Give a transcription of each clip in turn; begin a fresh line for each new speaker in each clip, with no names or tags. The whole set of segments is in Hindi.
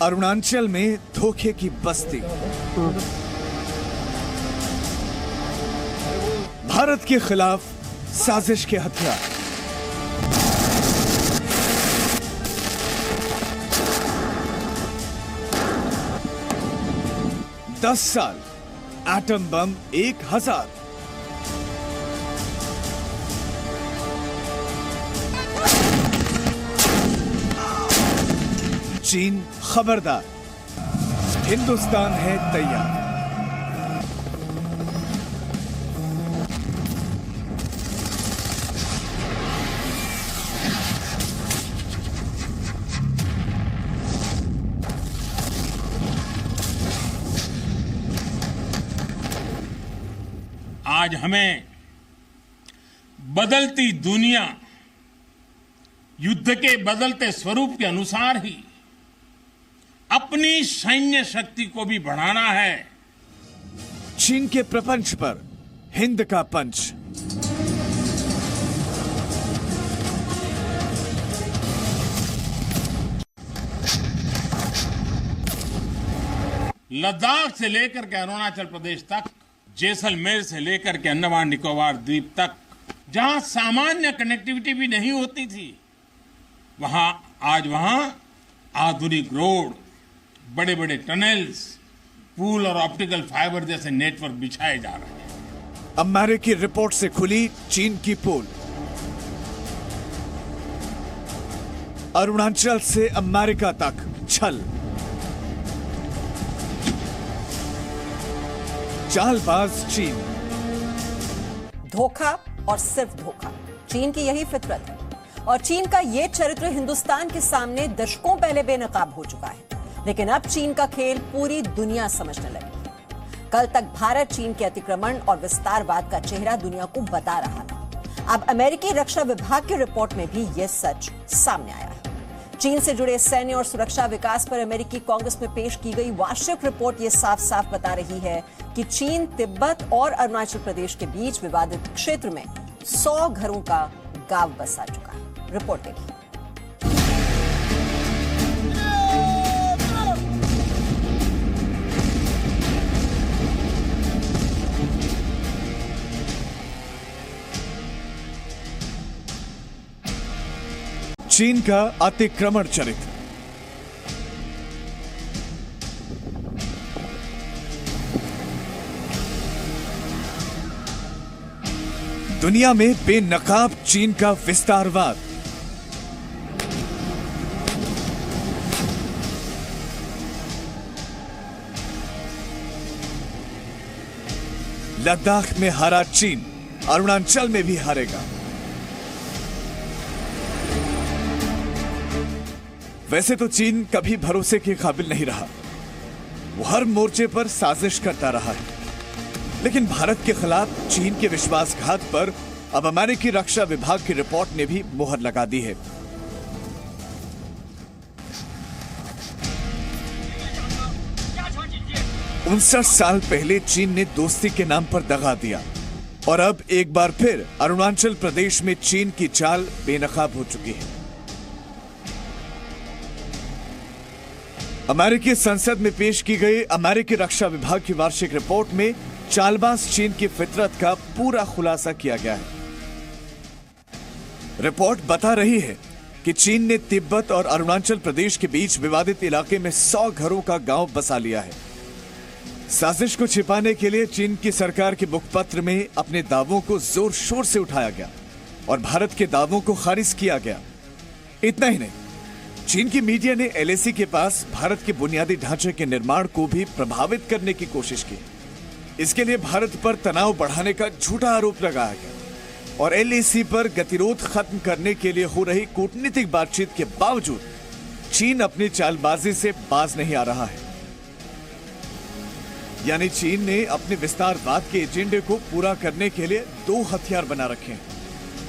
अरुणाचल में धोखे की बस्ती। भारत के खिलाफ साजिश के हथियार। दस साल, एटम बम 1000। चीन खबरदार, हिंदुस्तान है तैयार।
आज हमें बदलती दुनिया, युद्ध के बदलते स्वरूप के अनुसार ही अपनी सैन्य शक्ति को भी बढ़ाना है।
चीन के प्रपंच पर हिंद का पंच।
लद्दाख से लेकर के अरुणाचल प्रदेश तक, जैसलमेर से लेकर के अंडमान निकोबार द्वीप तक, जहां सामान्य कनेक्टिविटी भी नहीं होती थी, वहां आधुनिक रोड, बड़े बड़े टनल्स, पुल और ऑप्टिकल फाइबर जैसे नेटवर्क बिछाए जा रहे हैं।
अमेरिकी रिपोर्ट से खुली चीन की पोल। अरुणाचल से अमेरिका तक छल। चालबाज चीन।
धोखा और सिर्फ धोखा, चीन की यही फितरत है। और चीन का यह चरित्र हिंदुस्तान के सामने दशकों पहले बेनकाब हो चुका है, लेकिन अब चीन का खेल पूरी दुनिया समझने लगी। कल तक भारत चीन के अतिक्रमण और विस्तारवाद का चेहरा दुनिया को बता रहा था। अब अमेरिकी रक्षा विभाग की रिपोर्ट में भी यह सच सामने आया है। चीन से जुड़े सैन्य और सुरक्षा विकास पर अमेरिकी कांग्रेस में पेश की गई वार्षिक रिपोर्ट यह साफ साफ बता रही है कि चीन तिब्बत और अरुणाचल प्रदेश के बीच विवादित क्षेत्र में 100 घरों का गांव बसा चुका है। रिपोर्ट देखिए।
चीन का अतिक्रमण चरित्र। दुनिया में बेनकाब चीन का विस्तारवाद। लद्दाख में हारा चीन, अरुणाचल में भी हारेगा। वैसे तो चीन कभी भरोसे के काबिल नहीं रहा। वो हर मोर्चे पर साजिश करता रहा है, लेकिन भारत के खिलाफ चीन के विश्वासघात पर अब अमेरिकी रक्षा विभाग की रिपोर्ट ने भी मुहर लगा दी है। उनसठ साल पहले चीन ने दोस्ती के नाम पर दगा दिया और अब एक बार फिर अरुणाचल प्रदेश में चीन की चाल बेनकाब हो चुकी है। अमेरिकी संसद में पेश की गई अमेरिकी रक्षा विभाग की वार्षिक रिपोर्ट में चालबाज चीन की फितरत का पूरा खुलासा किया गया है। रिपोर्ट बता रही है कि चीन ने तिब्बत और अरुणाचल प्रदेश के बीच विवादित इलाके में 100 घरों का गांव बसा लिया है। साजिश को छिपाने के लिए चीन की सरकार के मुखपत्र में अपने दावों को जोर शोर से उठाया गया और भारत के दावों को खारिज किया गया। इतना ही नहीं, चीन की मीडिया ने एलएसी के पास भारत के बुनियादी ढांचे के निर्माण को भी प्रभावित करने की कोशिश की। इसके लिए भारत पर तनाव बढ़ाने का झूठा आरोप लगाया गया और एलएसी पर गतिरोध खत्म करने के लिए हो रही कूटनीतिक बातचीत के बावजूद चीन अपनी चालबाजी से बाज नहीं आ रहा है। यानी चीन ने अपने विस्तारवाद के एजेंडे को पूरा करने के लिए 2 हथियार बना रखे हैं।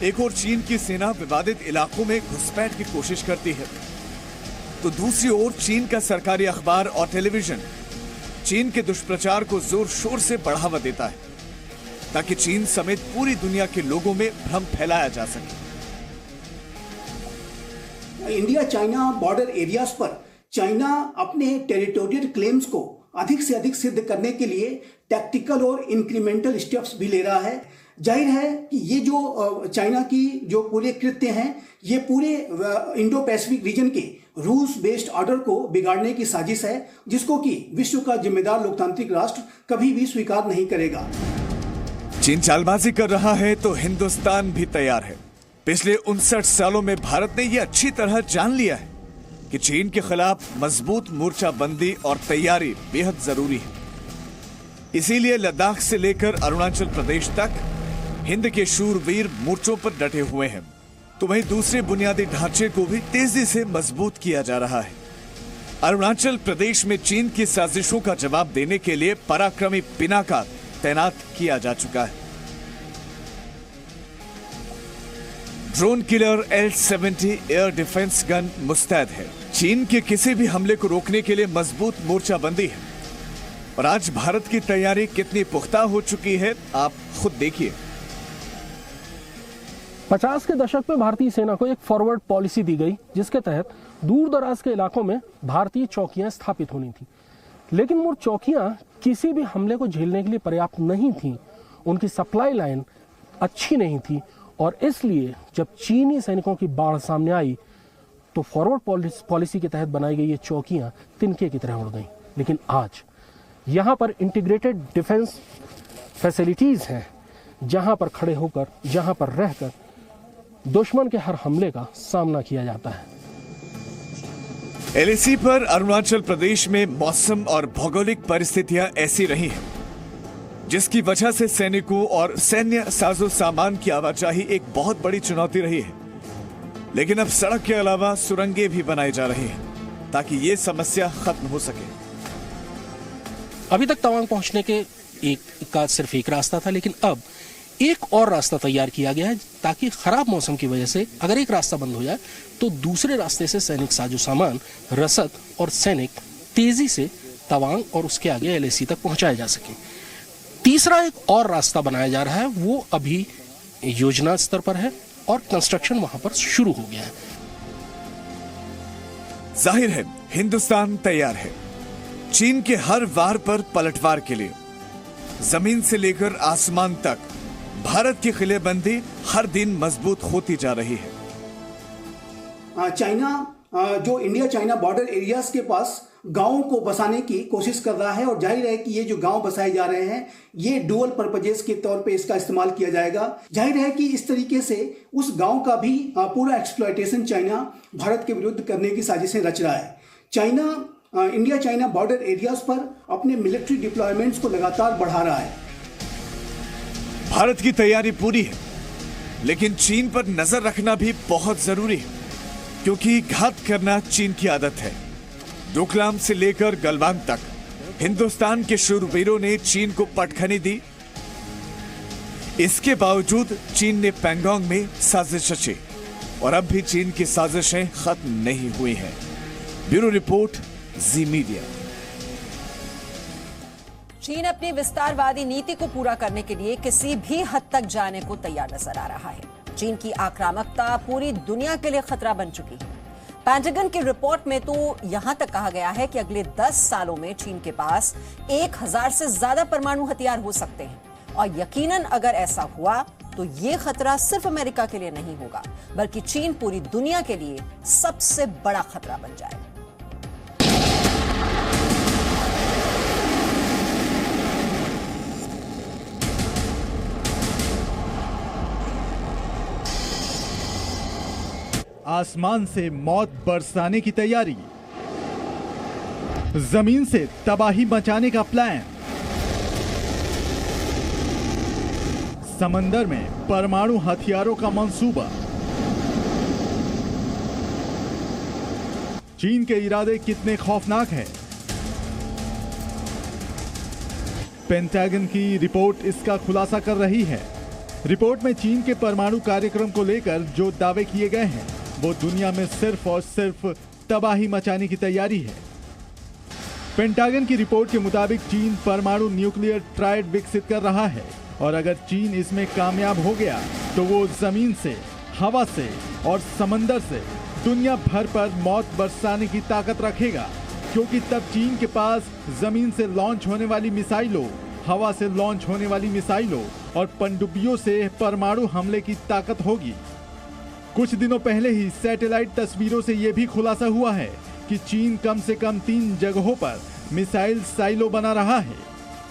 एक और चीन की सेना विवादित इलाकों में घुसपैठ की कोशिश करती है, तो दूसरी ओर चीन का सरकारी अखबार और टेलीविजन चीन के दुष्प्रचार को जोर शोर से बढ़ावा देता है ताकि चीन समेत पूरी दुनिया के लोगों में भ्रम फैलाया जा सके।
इंडिया चाइना बॉर्डर एरियाज पर चाइना अपने टेरिटोरियल क्लेम्स को अधिक से अधिक सिद्ध करने के लिए टैक्टिकल और इंक्रीमेंटल स्टेप्स भी ले रहा है। जाहिर है कि ये जो चाइना की जो पूरे कृत्य हैं, ये पूरे इंडो पैसिफिक रीजन के रूल्स बेस्ड ऑर्डर को बिगाड़ने की साजिश है, जिसको कि विश्व का जिम्मेदार लोकतांत्रिक राष्ट्र कभी भी स्वीकार नहीं करेगा।
चीन चालबाजी कर रहा है तो हिंदुस्तान भी तैयार है। पिछले 59 सालों में भारत ने यह अच्छी तरह जान लिया है कि चीन के खिलाफ मजबूत मोर्चाबंदी और तैयारी बेहद जरूरी है। इसीलिए लद्दाख से लेकर अरुणाचल प्रदेश तक हिंद के शूरवीर मोर्चों पर डटे हुए हैं, तो वहीं दूसरे बुनियादी ढांचे को भी तेजी से मजबूत किया जा रहा है। अरुणाचल प्रदेश में चीन की साजिशों का जवाब देने के लिए पराक्रमी पिनाका तैनात किया जा चुका है। Drone killer L-70 air defence gun मुस्तैद है। चीन के किसी भी हमले को रोकने के लिए मजबूत मोर्चाबंदी है और आज भारत की तैयारी कितनी पुख्ता हो चुकी है आप खुद देखिए।
50 के दशक में भारतीय सेना को एक फॉरवर्ड पॉलिसी दी गई, जिसके तहत दूर दराज के इलाकों में भारतीय चौकियां स्थापित होनी थी। लेकिन वो चौकियां किसी भी हमले को झेलने के लिए पर्याप्त नहीं थी, उनकी सप्लाई लाइन अच्छी नहीं थी और इसलिए जब चीनी सैनिकों की बाढ़ सामने आई तो फॉरवर्ड पॉलिसी के तहत बनाई गई ये चौकियां तिनके की तरह उड़ गईं। लेकिन आज यहाँ पर इंटीग्रेटेड डिफेंस फैसिलिटीज हैं, जहाँ पर खड़े होकर, जहाँ पर रहकर दुश्मन के हर हमले का सामना किया जाता है।
LAC पर अरुणाचल प्रदेश में मौसम और भौगोलिक परिस्थितियां ऐसी रही हैं, जिसकी वजह से सैनिकों और सैन्य साजो सामान की आवाजाही एक बहुत बड़ी चुनौती रही है। लेकिन अब सड़क के अलावा सुरंगें भी बनाई जा रही हैं ताकि ये समस्या खत्म हो सके।
अभी तक तवांग पहुंचने के सिर्फ एक रास्ता था, लेकिन अब एक और रास्ता तैयार किया गया है ताकि खराब मौसम की वजह से अगर एक रास्ता बंद हो जाए तो दूसरे रास्ते से सैनिक साजो सामान, रसद और सैनिक तेजी से तवांग और उसके आगे LAC तक पहुंचाए जा सके। तीसरा एक और रास्ता बनाया जा रहा है, वो अभी योजना स्तर पर है और कंस्ट्रक्शन वहां पर शुरू हो गया है।
जाहिर है हिंदुस्तान तैयार है चीन के हर वार पर पलटवार के लिए। जमीन से लेकर आसमान तक भारत की किलेबंदी हर दिन मजबूत होती जा रही है।
चाइना जो इंडिया चाइना बॉर्डर एरियाज के पास गांवों को बसाने की कोशिश कर रहा है और जाहिर है कि ये जो गांव बसाए जा रहे हैं ये डुअल पर्पजेस के तौर पे इसका इस्तेमाल किया जाएगा। जाहिर है कि इस तरीके से उस गांव का भी पूरा एक्सप्लॉयटेशन चाइना भारत के विरुद्ध करने की साजिशें रच रहा है। China India China border areas पर अपने मिलिट्री डिप्लॉयमेंट्स को लगातार बढ़ा रहा है।
भारत की तैयारी पूरी है, लेकिन चीन पर नजर रखना भी बहुत जरूरी है, क्योंकि घात करना चीन की आदत है। डोकलाम से लेकर गलवान तक हिंदुस्तान के शूरवीरों ने चीन को पटखनी दी। इसके बावजूद चीन ने पैंगोंग में साजिश रची और अब भी चीन की साजिशें खत्म नहीं हुई हैं। ब्यूरो रिपोर्ट, जी मीडिया।
चीन अपनी विस्तारवादी नीति को पूरा करने के लिए किसी भी हद तक जाने को तैयार नजर आ रहा है। चीन की आक्रामकता पूरी दुनिया के लिए खतरा बन चुकी है। पेंटागन की रिपोर्ट में तो यहां तक कहा गया है कि अगले 10 सालों में चीन के पास 1000 से ज्यादा परमाणु हथियार हो सकते हैं और यकीनन अगर ऐसा हुआ तो ये खतरा सिर्फ अमेरिका के लिए नहीं होगा, बल्कि चीन पूरी दुनिया के लिए सबसे बड़ा खतरा बन जाएगा।
आसमान से मौत बरसाने की तैयारी, जमीन से तबाही मचाने का प्लान, समंदर में परमाणु हथियारों का मंसूबा। चीन के इरादे कितने खौफनाक हैं? पेंटागन की रिपोर्ट इसका खुलासा कर रही है। रिपोर्ट में चीन के परमाणु कार्यक्रम को लेकर जो दावे किए गए हैं वो दुनिया में सिर्फ और सिर्फ तबाही मचाने की तैयारी है। पेंटागन की रिपोर्ट के मुताबिक चीन परमाणु न्यूक्लियर ट्रायड विकसित कर रहा है और अगर चीन इसमें कामयाब हो गया तो वो जमीन से, हवा से और समंदर से दुनिया भर पर मौत बरसाने की ताकत रखेगा, क्योंकि तब चीन के पास जमीन से लॉन्च होने वाली मिसाइलों, हवा से लॉन्च होने वाली मिसाइलों और पनडुब्बियों से परमाणु हमले की ताकत होगी। कुछ दिनों पहले ही सैटेलाइट तस्वीरों से यह भी खुलासा हुआ है कि चीन कम से कम 3 जगहों पर मिसाइल साइलो बना रहा है।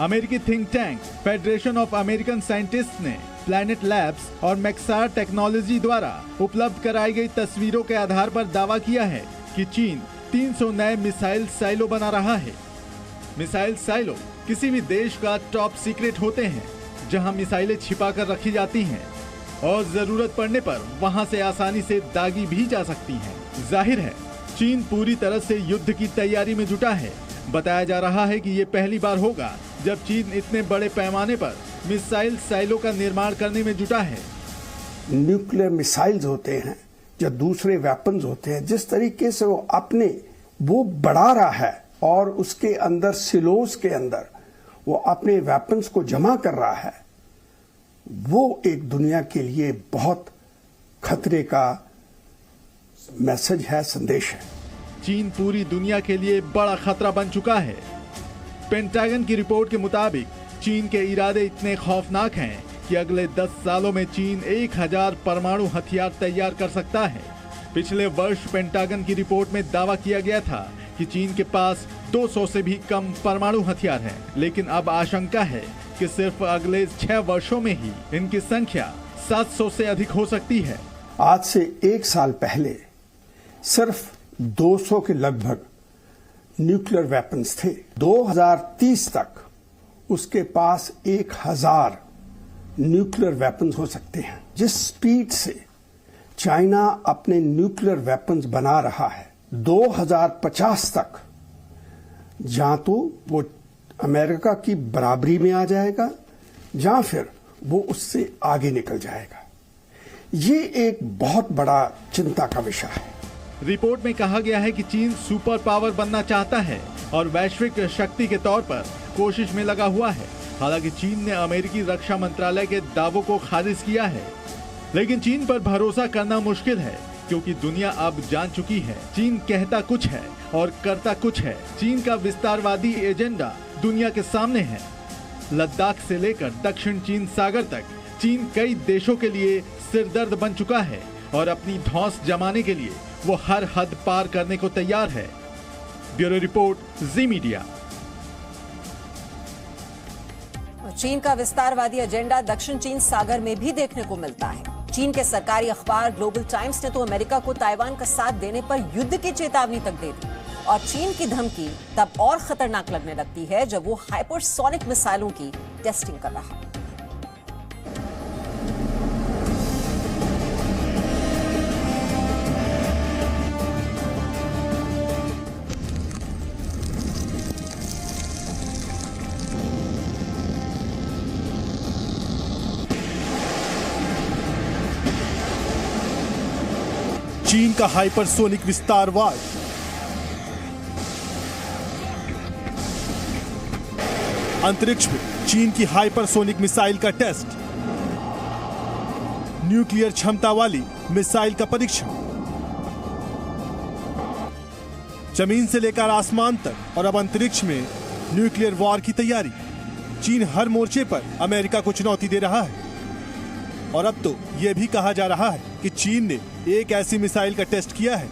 अमेरिकी think tank federation of American scientist ने प्लैनेट लैब्स और मैक्सार टेक्नोलॉजी द्वारा उपलब्ध कराई गई तस्वीरों के आधार पर दावा किया है कि चीन 300 नए मिसाइल साइलो बना रहा है। मिसाइल साइलो किसी भी देश का टॉप सीक्रेट होते हैं, जहां मिसाइलें छिपा कर रखी जाती हैं और जरूरत पड़ने पर वहां से आसानी से दागी भी जा सकती हैं। जाहिर है चीन पूरी तरह से युद्ध की तैयारी में जुटा है। बताया जा रहा है कि ये पहली बार होगा जब चीन इतने बड़े पैमाने पर मिसाइल साइलो का निर्माण करने में जुटा है।
न्यूक्लियर मिसाइल्स होते हैं, जो दूसरे वेपन्स होते हैं, जिस तरीके से वो बढ़ा रहा है और उसके अंदर सिलोस के अंदर वो अपने वेपन्स को जमा कर रहा है, वो एक दुनिया के लिए बहुत खतरे का मैसेज है, संदेश है।
चीन पूरी दुनिया के लिए बड़ा खतरा बन चुका है। पेंटागन की रिपोर्ट के मुताबिक चीन के इरादे इतने खौफनाक हैं कि अगले 10 सालों में चीन 1000 परमाणु हथियार तैयार कर सकता है। पिछले वर्ष पेंटागन की रिपोर्ट में दावा किया गया था कि चीन के पास 200 से भी कम परमाणु हथियार हैं, लेकिन अब आशंका है कि सिर्फ अगले 6 वर्षों में ही इनकी संख्या 700 से अधिक हो सकती है।
आज से 1 साल पहले सिर्फ 200 के लगभग न्यूक्लियर वेपन्स थे। 2030 तक उसके पास 1000 न्यूक्लियर वेपन्स हो सकते हैं। जिस स्पीड से चाइना अपने न्यूक्लियर वेपन्स बना रहा है, 2050 तक या तो वो अमेरिका की बराबरी में आ जाएगा या फिर वो उससे आगे निकल जाएगा। ये एक बहुत बड़ा चिंता का विषय है।
रिपोर्ट में कहा गया है कि चीन सुपर पावर बनना चाहता है और वैश्विक शक्ति के तौर पर कोशिश में लगा हुआ है। हालांकि चीन ने अमेरिकी रक्षा मंत्रालय के दावों को खारिज किया है, लेकिन चीन पर भरोसा करना मुश्किल है, क्योंकि दुनिया अब जान चुकी है चीन कहता कुछ है और करता कुछ है। चीन का विस्तारवादी एजेंडा दुनिया के सामने है। लद्दाख से लेकर दक्षिण चीन सागर तक चीन कई देशों के लिए सिरदर्द बन चुका है और अपनी धौंस जमाने के लिए वो हर हद पार करने को तैयार है। ब्यूरो रिपोर्ट, जी मीडिया।
चीन का विस्तारवादी एजेंडा दक्षिण चीन सागर में भी देखने को मिलता है। चीन के सरकारी अखबार ग्लोबल टाइम्स ने तो अमेरिका को ताइवान का साथ देने पर युद्ध की चेतावनी तक दे दी। और चीन की धमकी तब और खतरनाक लगने लगती है जब वो हाइपरसोनिक मिसाइलों की टेस्टिंग कर रहा है।
चीन का हाइपरसोनिक विस्तारवाद। अंतरिक्ष में चीन की हाइपरसोनिक मिसाइल का टेस्ट। न्यूक्लियर क्षमता वाली मिसाइल का परीक्षण। जमीन से लेकर आसमान तक और अब अंतरिक्ष में न्यूक्लियर वॉर की तैयारी। चीन हर मोर्चे पर अमेरिका को चुनौती दे रहा है और अब तो यह भी कहा जा रहा है कि चीन ने एक ऐसी मिसाइल का टेस्ट किया है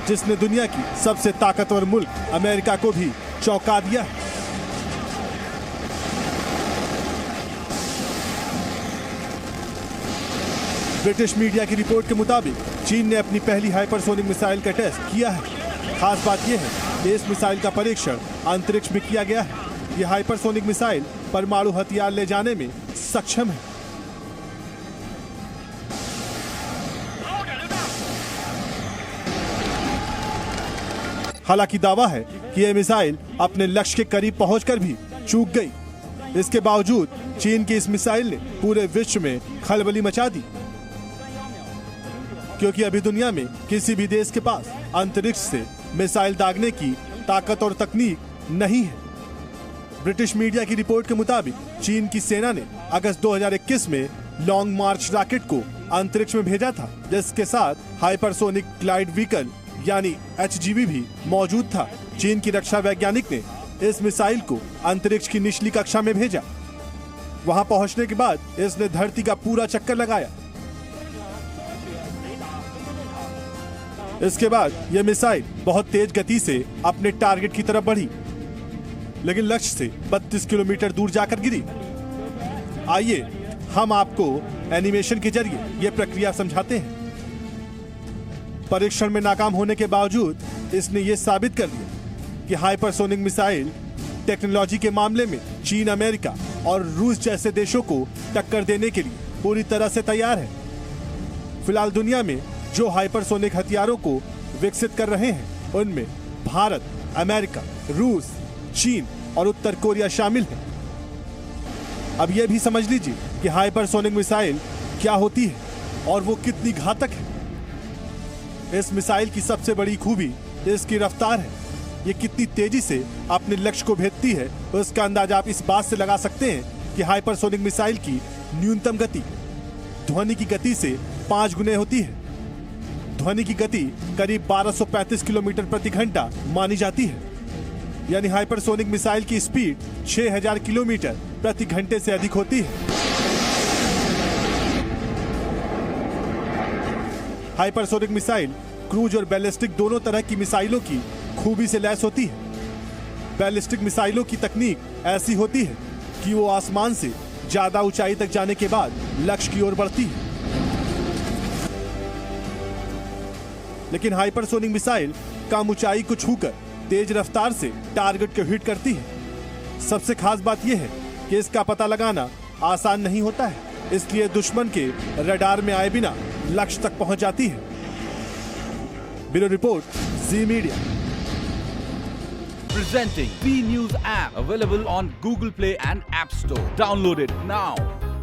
जिसने दुनिया की सबसे ताकतवर मुल्क अमेरिका को भी चौंका दिया है। ब्रिटिश मीडिया की रिपोर्ट के मुताबिक चीन ने अपनी पहली हाइपरसोनिक मिसाइल का टेस्ट किया है। खास बात यह है कि इस मिसाइल का परीक्षण अंतरिक्ष में किया गया है। यह हाइपरसोनिक मिसाइल परमाणु हथियार ले जाने में सक्षम है। हालांकि दावा है कि यह मिसाइल अपने लक्ष्य के करीब पहुंचकर भी चूक गई। इसके बावजूद चीन की इस मिसाइल ने पूरे विश्व में खलबली मचा दी, क्योंकि अभी दुनिया में किसी भी देश के पास अंतरिक्ष से मिसाइल दागने की ताकत और तकनीक नहीं है। ब्रिटिश मीडिया की रिपोर्ट के मुताबिक चीन की सेना ने अगस्त 2021 में लॉन्ग मार्च रॉकेट को अंतरिक्ष में भेजा था, जिसके साथ हाइपरसोनिक ग्लाइड व्हीकल यानी HGV भी मौजूद था। चीन की रक्षा वैज्ञानिक ने इस मिसाइल को अंतरिक्ष की निचली कक्षा में भेजा। वहां पहुंचने के बाद इसने धरती का पूरा चक्कर लगाया। इसके बाद यह मिसाइल बहुत तेज गति से अपने टारगेट की तरफ बढ़ी, लेकिन लक्ष्य से 32 किलोमीटर दूर जाकर गिरी। आइए हम आपको एनिमेशन के जरिए यह प्रक्रिया समझाते हैं। परीक्षण में नाकाम होने के बावजूद इसने यह साबित कर दिया कि हाइपरसोनिक मिसाइल टेक्नोलॉजी के मामले में चीन, अमेरिका और रूस जैसे देशों को टक्कर देने के लिए पूरी तरह से तैयार है। फिलहाल दुनिया में जो हाइपरसोनिक हथियारों को विकसित कर रहे हैं, उनमें भारत, अमेरिका, रूस, चीन और उत्तर कोरिया शामिल हैं। अब यह भी समझ लीजिए कि हाइपरसोनिक मिसाइल क्या होती है और वो कितनी घातक है। इस मिसाइल की सबसे बड़ी खूबी इसकी रफ्तार है। ये कितनी तेजी से अपने लक्ष्य को भेदती है, उसका अंदाजा आप इस बात से लगा सकते हैं कि हाइपरसोनिक मिसाइल की न्यूनतम गति ध्वनि की गति से 5 गुने होती है। ध्वनि की गति करीब 1235 किलोमीटर प्रति घंटा मानी जाती है, यानी हाइपरसोनिक मिसाइल की स्पीड 6000 किलोमीटर प्रति घंटे से अधिक होती है। हाइपरसोनिक मिसाइल क्रूज और बैलिस्टिक दोनों तरह की मिसाइलों की खूबी से लैस होती है। बैलिस्टिक मिसाइलों की तकनीक ऐसी होती है कि वो आसमान से ज्यादा ऊंचाई तक जाने के बाद लक्ष्य की ओर बढ़ती है, लेकिन हाइपरसोनिक मिसाइल कम ऊंचाई को छूकर तेज रफ्तार से टारगेट को हिट करती है। सबसे खास बात यह है कि इसका पता लगाना आसान नहीं होता है, इसलिए दुश्मन के रडार में आए बिना लक्ष्य तक पहुंच जाती है। Bureau report, ji media.
Presenting B News app, available on Google Play and App Store. Download it now.